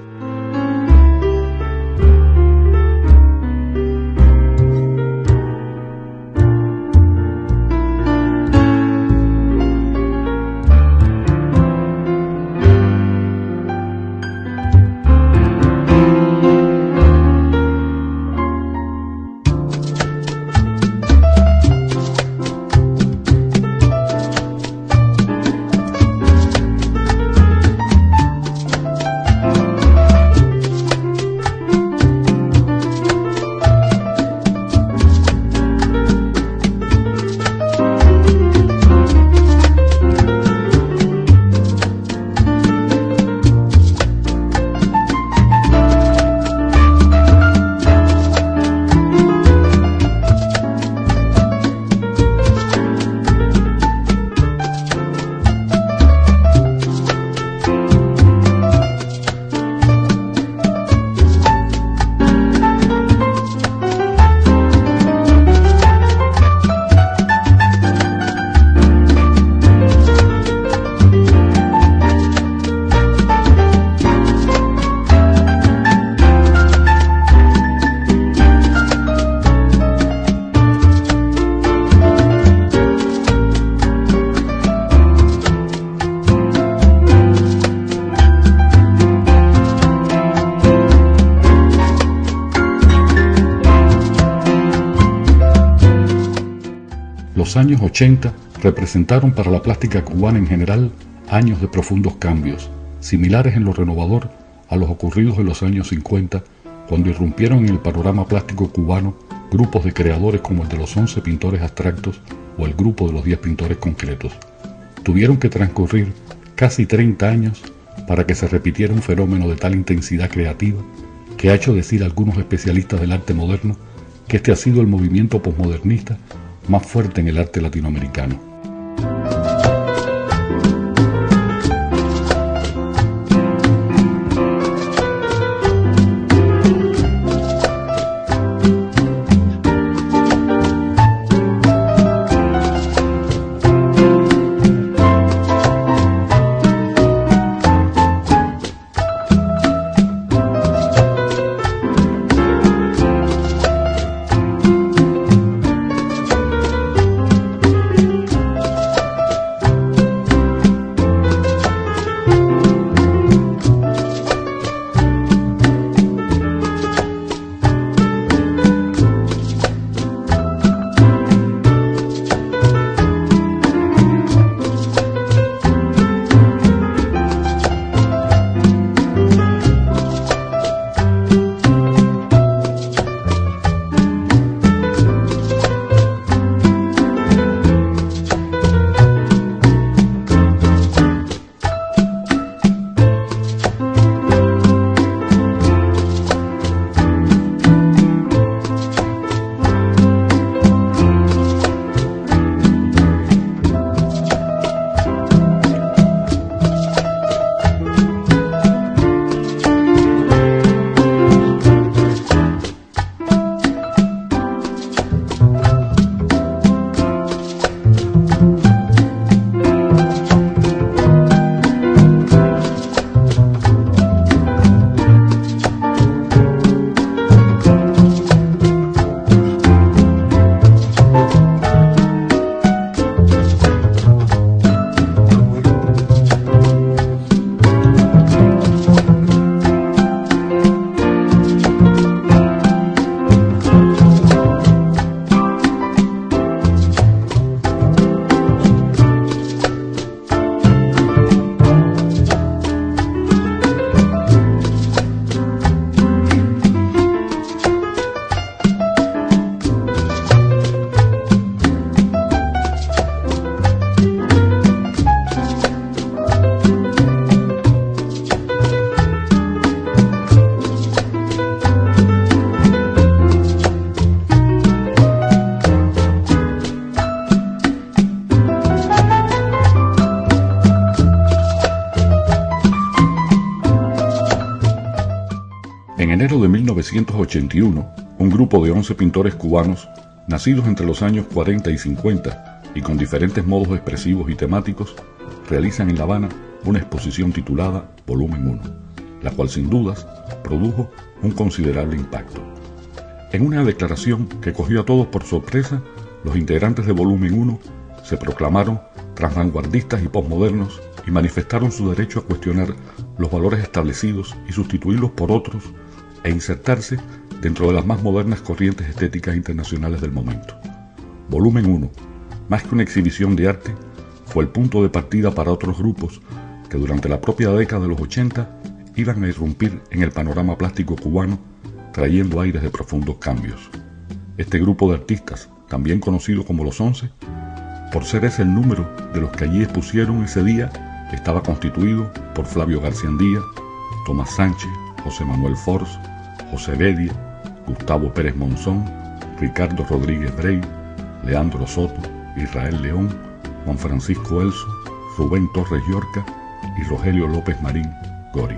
Los años 80 representaron para la plástica cubana en general años de profundos cambios, similares en lo renovador a los ocurridos en los años 50, cuando irrumpieron en el panorama plástico cubano grupos de creadores como el de los 11 pintores abstractos o el grupo de los 10 pintores concretos. Tuvieron que transcurrir casi 30 años para que se repitiera un fenómeno de tal intensidad creativa que ha hecho decir a algunos especialistas del arte moderno que este ha sido el movimiento posmodernista más fuerte en el arte latinoamericano. En enero de 1981, un grupo de 11 pintores cubanos, nacidos entre los años 40 y 50 y con diferentes modos expresivos y temáticos, realizan en La Habana una exposición titulada Volumen 1, la cual sin dudas produjo un considerable impacto. En una declaración que cogió a todos por sorpresa, los integrantes de Volumen 1 se proclamaron transvanguardistas y posmodernos y manifestaron su derecho a cuestionar los valores establecidos y sustituirlos por otros e insertarse dentro de las más modernas corrientes estéticas internacionales del momento. Volumen 1, más que una exhibición de arte, fue el punto de partida para otros grupos que durante la propia década de los 80 iban a irrumpir en el panorama plástico cubano, trayendo aires de profundos cambios. Este grupo de artistas, también conocido como Los 11, por ser ese el número de los que allí expusieron ese día, estaba constituido por Flavio Garciandía, Tomás Sánchez, José Manuel Force, José Bedia, Gustavo Pérez Monzón, Ricardo Rodríguez Brey, Leandro Soto, Israel León, Juan Francisco Elso, Rubén Torres Llorca y Rogelio López Marín Gori.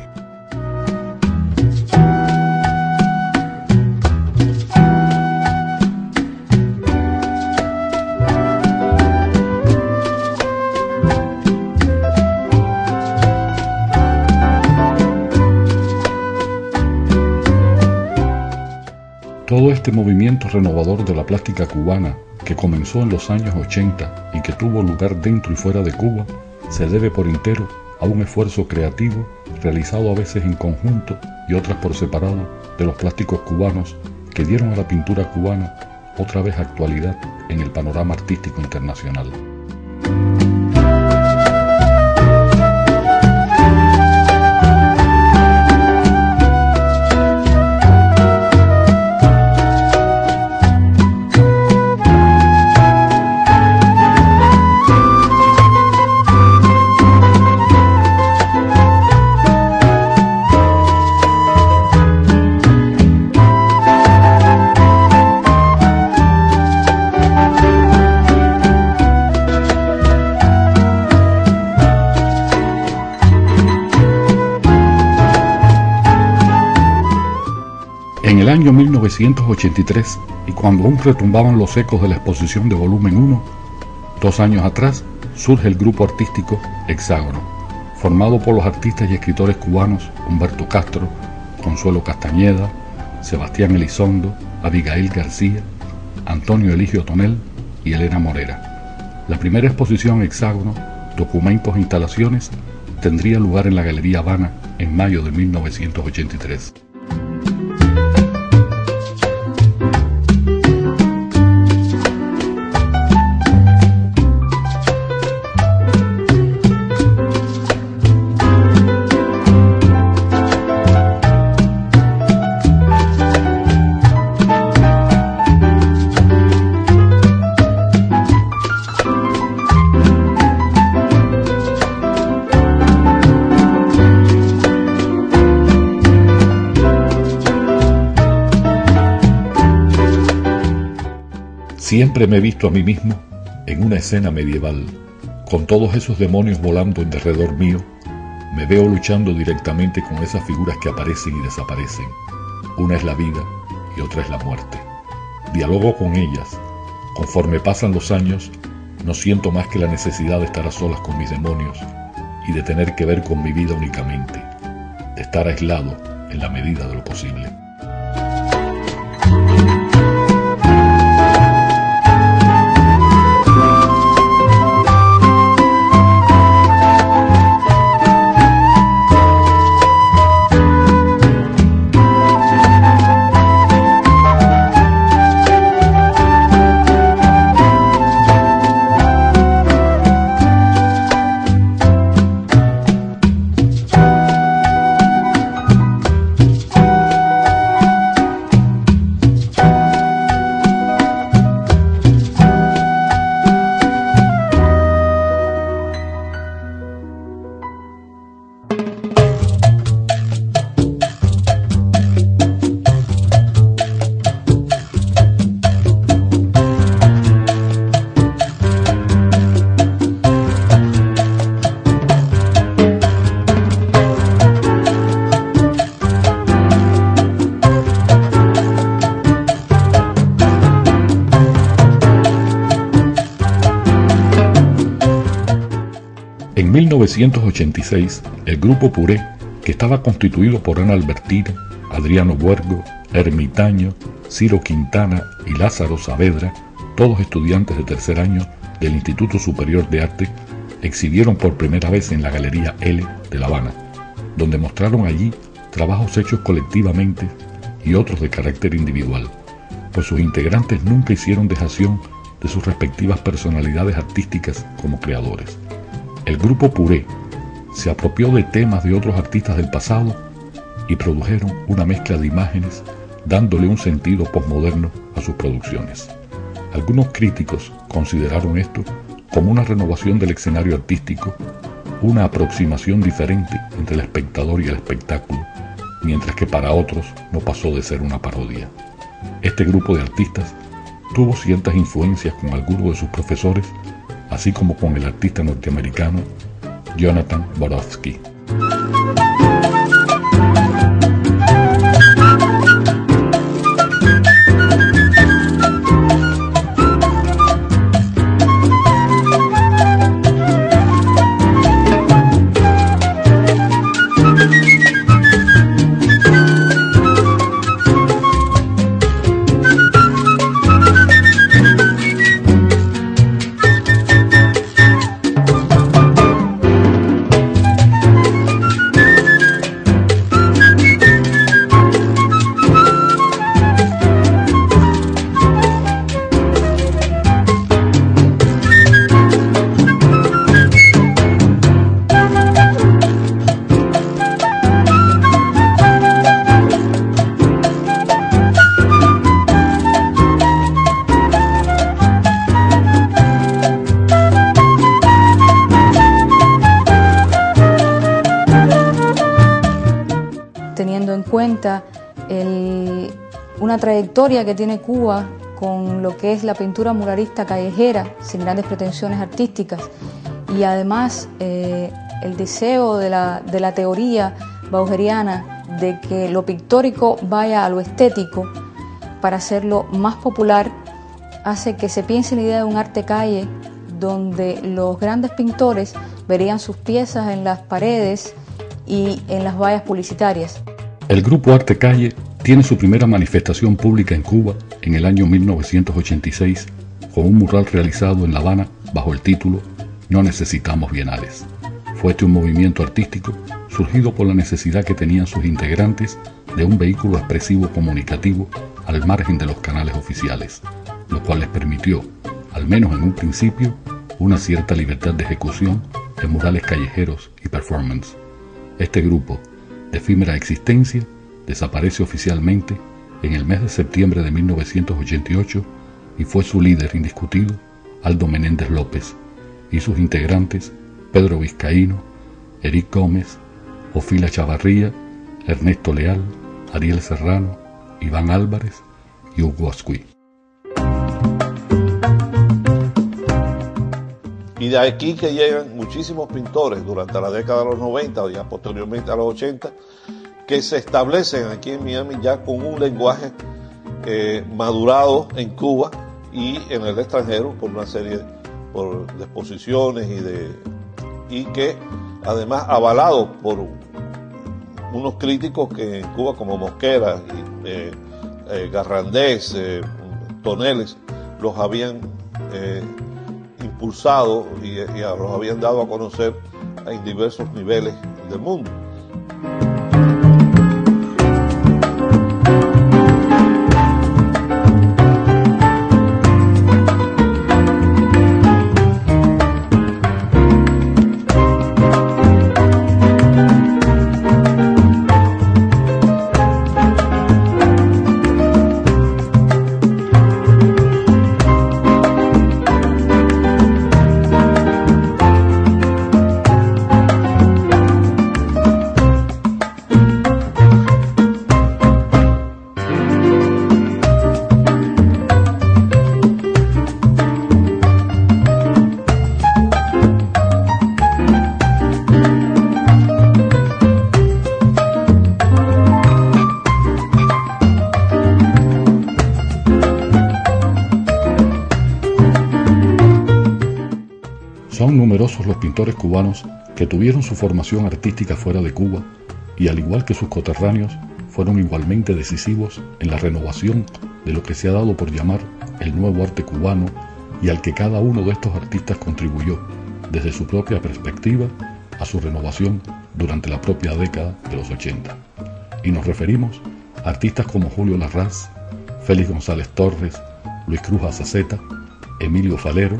Todo este movimiento renovador de la plástica cubana, que comenzó en los años 80 y que tuvo lugar dentro y fuera de Cuba, se debe por entero a un esfuerzo creativo realizado a veces en conjunto y otras por separado de los plásticos cubanos que dieron a la pintura cubana otra vez actualidad en el panorama artístico internacional. En el año 1983, y cuando aún retumbaban los ecos de la exposición de Volumen 1, 2 años atrás, surge el grupo artístico Hexágono, formado por los artistas y escritores cubanos Humberto Castro, Consuelo Castañeda, Sebastián Elizondo, Abigail García, Antonio Eligio Tonel y Elena Morera. La primera exposición Hexágono, Documentos e Instalaciones, tendría lugar en la Galería Habana en mayo de 1983. Siempre me he visto a mí mismo en una escena medieval, con todos esos demonios volando en derredor mío. Me veo luchando directamente con esas figuras que aparecen y desaparecen. Una es la vida y otra es la muerte. Dialogo con ellas. Conforme pasan los años, no siento más que la necesidad de estar a solas con mis demonios y de tener que ver con mi vida únicamente, de estar aislado en la medida de lo posible. En 1986, el grupo Puré, que estaba constituido por Ana Albertina, Adriano Buergo, Ermitaño, Ciro Quintana y Lázaro Saavedra, todos estudiantes de tercer año del Instituto Superior de Arte, exhibieron por primera vez en la Galería L de La Habana, donde mostraron allí trabajos hechos colectivamente y otros de carácter individual, pues sus integrantes nunca hicieron dejación de sus respectivas personalidades artísticas como creadores. El grupo Puré se apropió de temas de otros artistas del pasado y produjeron una mezcla de imágenes, dándole un sentido posmoderno a sus producciones. Algunos críticos consideraron esto como una renovación del escenario artístico, una aproximación diferente entre el espectador y el espectáculo, mientras que para otros no pasó de ser una parodia. Este grupo de artistas tuvo ciertas influencias con algunos de sus profesores, así como con el artista norteamericano Jonathan Borofsky. Una trayectoria que tiene Cuba con lo que es la pintura muralista callejera, sin grandes pretensiones artísticas, y además el deseo de la teoría bauheriana de que lo pictórico vaya a lo estético para hacerlo más popular, hace que se piense la idea de un arte calle donde los grandes pintores verían sus piezas en las paredes y en las vallas publicitarias. El grupo Arte Calle tiene su primera manifestación pública en Cuba en el año 1986 con un mural realizado en La Habana bajo el título No necesitamos bienales. Fue un movimiento artístico surgido por la necesidad que tenían sus integrantes de un vehículo expresivo comunicativo al margen de los canales oficiales, lo cual les permitió, al menos en un principio, una cierta libertad de ejecución en murales callejeros y performance. Este grupo, de efímera existencia, desaparece oficialmente en el mes de septiembre de 1988 y fue su líder indiscutido Aldo Menéndez López y sus integrantes Pedro Vizcaíno, Eric Gómez, Ofila Chavarría, Ernesto Leal, Ariel Serrano, Iván Álvarez y Hugo Ascuí. Y de aquí que llegan muchísimos pintores durante la década de los 90 o ya posteriormente a los 80, que se establecen aquí en Miami ya con un lenguaje madurado en Cuba y en el extranjero por una serie de exposiciones y que además avalado por unos críticos que en Cuba como Mosquera, Garrandés, Toneles, los habían impulsado y los habían dado a conocer en diversos niveles del mundo. Son numerosos los pintores cubanos que tuvieron su formación artística fuera de Cuba y, al igual que sus coterráneos, fueron igualmente decisivos en la renovación de lo que se ha dado por llamar el nuevo arte cubano, y al que cada uno de estos artistas contribuyó desde su propia perspectiva a su renovación durante la propia década de los 80. Y nos referimos a artistas como Julio Larraz, Félix González Torres, Luis Cruz Azaceta, Emilio Falero,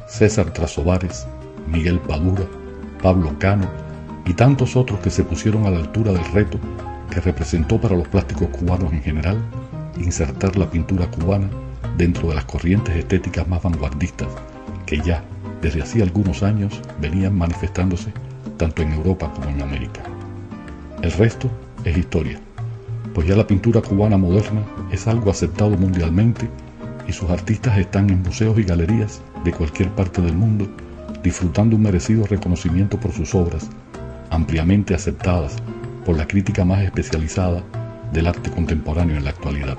César Trasobares, Miguel Padura, Pablo Cano y tantos otros que se pusieron a la altura del reto que representó para los plásticos cubanos en general insertar la pintura cubana dentro de las corrientes estéticas más vanguardistas que ya desde hacía algunos años venían manifestándose tanto en Europa como en América. El resto es historia, pues ya la pintura cubana moderna es algo aceptado mundialmente y sus artistas están en museos y galerías de cualquier parte del mundo disfrutando un merecido reconocimiento por sus obras, ampliamente aceptadas por la crítica más especializada del arte contemporáneo en la actualidad.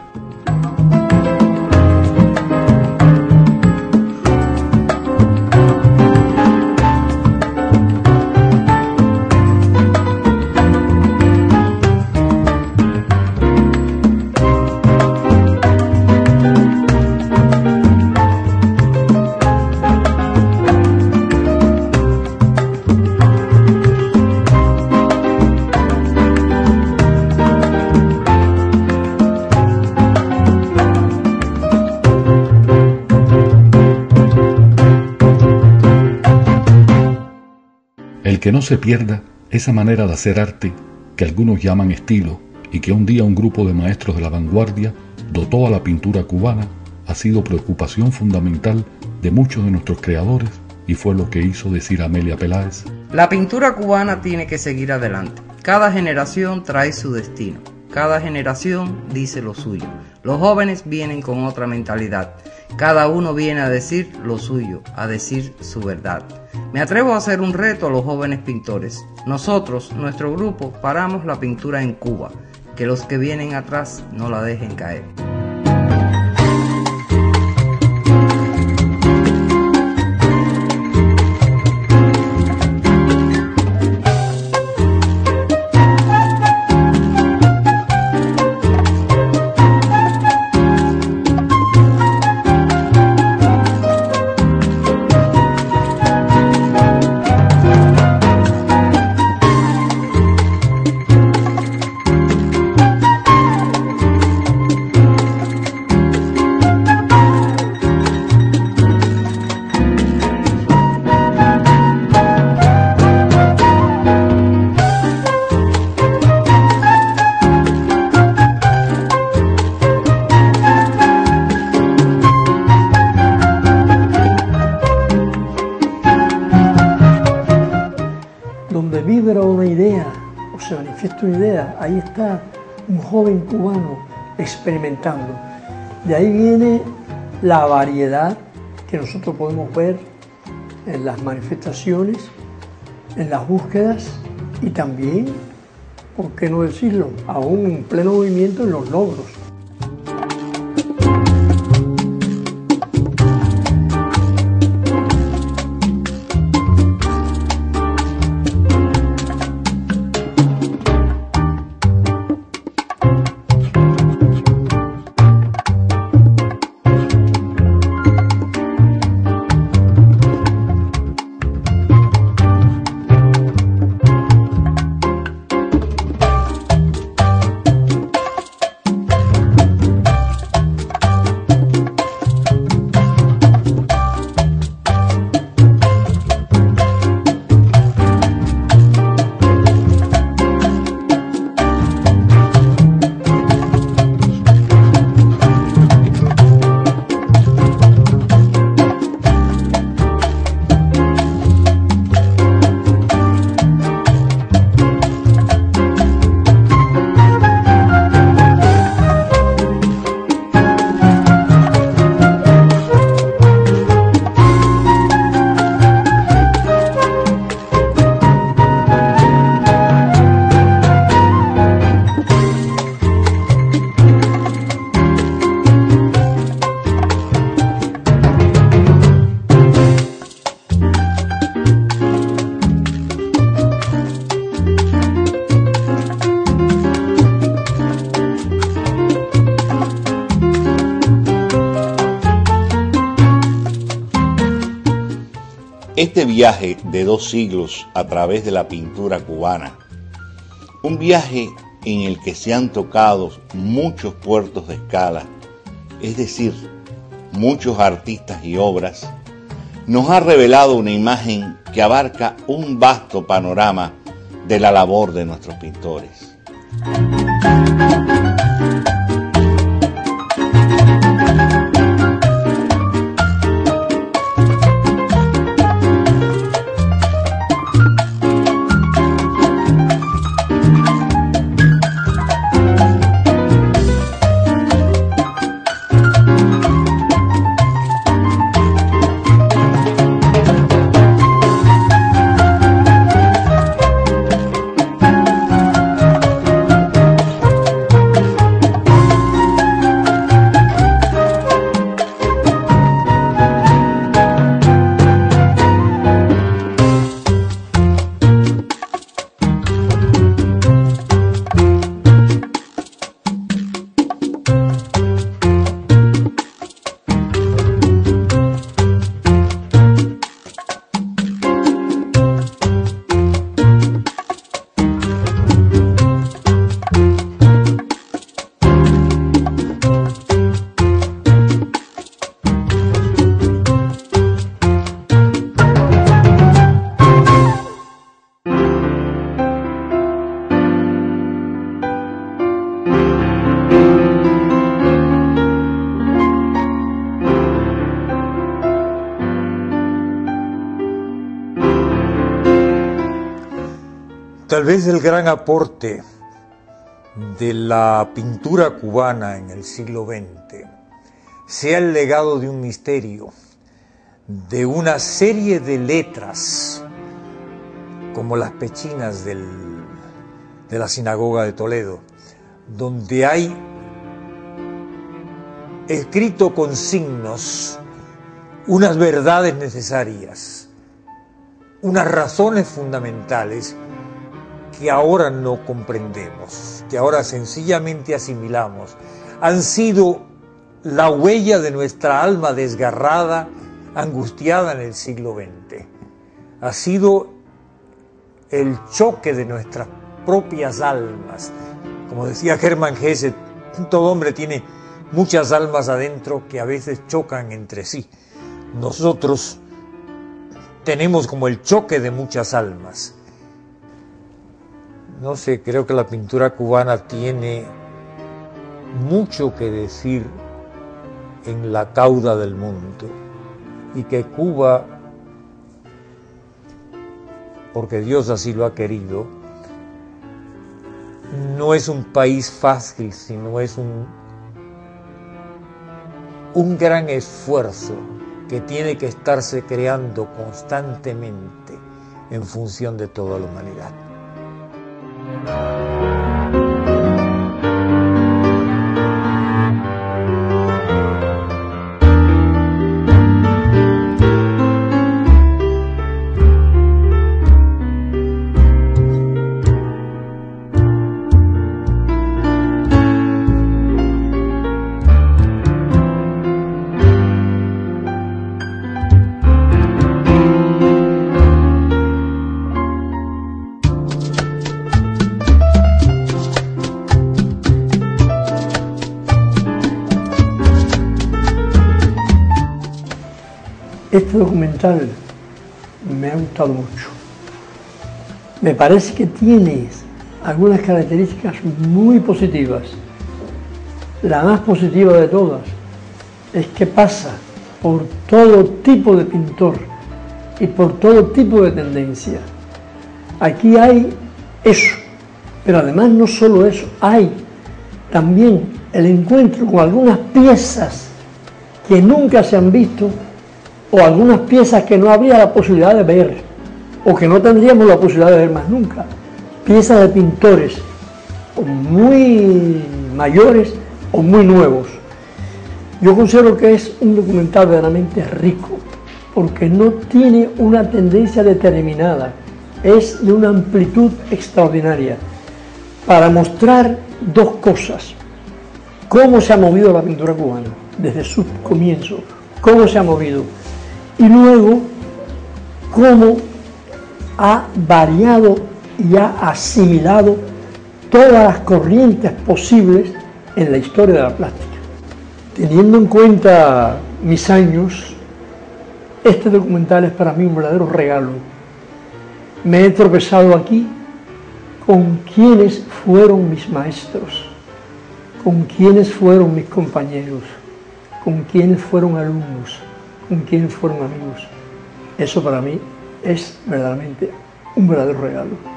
Que no se pierda esa manera de hacer arte que algunos llaman estilo y que un día un grupo de maestros de la vanguardia dotó a la pintura cubana ha sido preocupación fundamental de muchos de nuestros creadores y fue lo que hizo decir Amelia Peláez: la pintura cubana tiene que seguir adelante. Cada generación trae su destino. Cada generación dice lo suyo. Los jóvenes vienen con otra mentalidad. Cada uno viene a decir lo suyo, a decir su verdad. Me atrevo a hacer un reto a los jóvenes pintores. Nosotros, nuestro grupo, paramos la pintura en Cuba. Que los que vienen atrás no la dejen caer. Se manifiesta una idea, ahí está un joven cubano experimentando. De ahí viene la variedad que nosotros podemos ver en las manifestaciones, en las búsquedas y también, ¿por qué no decirlo?, aún en pleno movimiento en los logros. Este viaje de 2 siglos a través de la pintura cubana, un viaje en el que se han tocado muchos puertos de escala, es decir, muchos artistas y obras, nos ha revelado una imagen que abarca un vasto panorama de la labor de nuestros pintores. Tal vez el gran aporte de la pintura cubana en el siglo XX sea el legado de un misterio, de una serie de letras, como las pechinas de la sinagoga de Toledo, donde hay escrito con signos unas verdades necesarias, unas razones fundamentales que ahora no comprendemos, que ahora sencillamente asimilamos. Han sido la huella de nuestra alma desgarrada, angustiada en el siglo XX. Ha sido el choque de nuestras propias almas. Como decía Hermann Hesse, todo hombre tiene muchas almas adentro que a veces chocan entre sí. Nosotros tenemos como el choque de muchas almas. No sé, creo que la pintura cubana tiene mucho que decir en la cauda del mundo y que Cuba, porque Dios así lo ha querido, no es un país fácil, sino es un gran esfuerzo que tiene que estarse creando constantemente en función de toda la humanidad. Este documental me ha gustado mucho. Me parece que tiene algunas características muy positivas. La más positiva de todas es que pasa por todo tipo de pintor y por todo tipo de tendencia. Aquí hay eso, pero además no solo eso, hay también el encuentro con algunas piezas que nunca se han visto, o algunas piezas que no habría la posibilidad de ver, o que no tendríamos la posibilidad de ver más nunca. Piezas de pintores muy mayores o muy nuevos. Yo considero que es un documental verdaderamente rico, porque no tiene una tendencia determinada, es de una amplitud extraordinaria, para mostrar dos cosas: cómo se ha movido la pintura cubana desde su comienzo, cómo se ha movido, y luego cómo ha variado y ha asimilado todas las corrientes posibles en la historia de la plástica. Teniendo en cuenta mis años, este documental es para mí un verdadero regalo. Me he tropezado aquí con quienes fueron mis maestros, con quienes fueron mis compañeros, con quienes fueron alumnos, con quienes fueron amigos. Eso para mí es verdaderamente un verdadero regalo.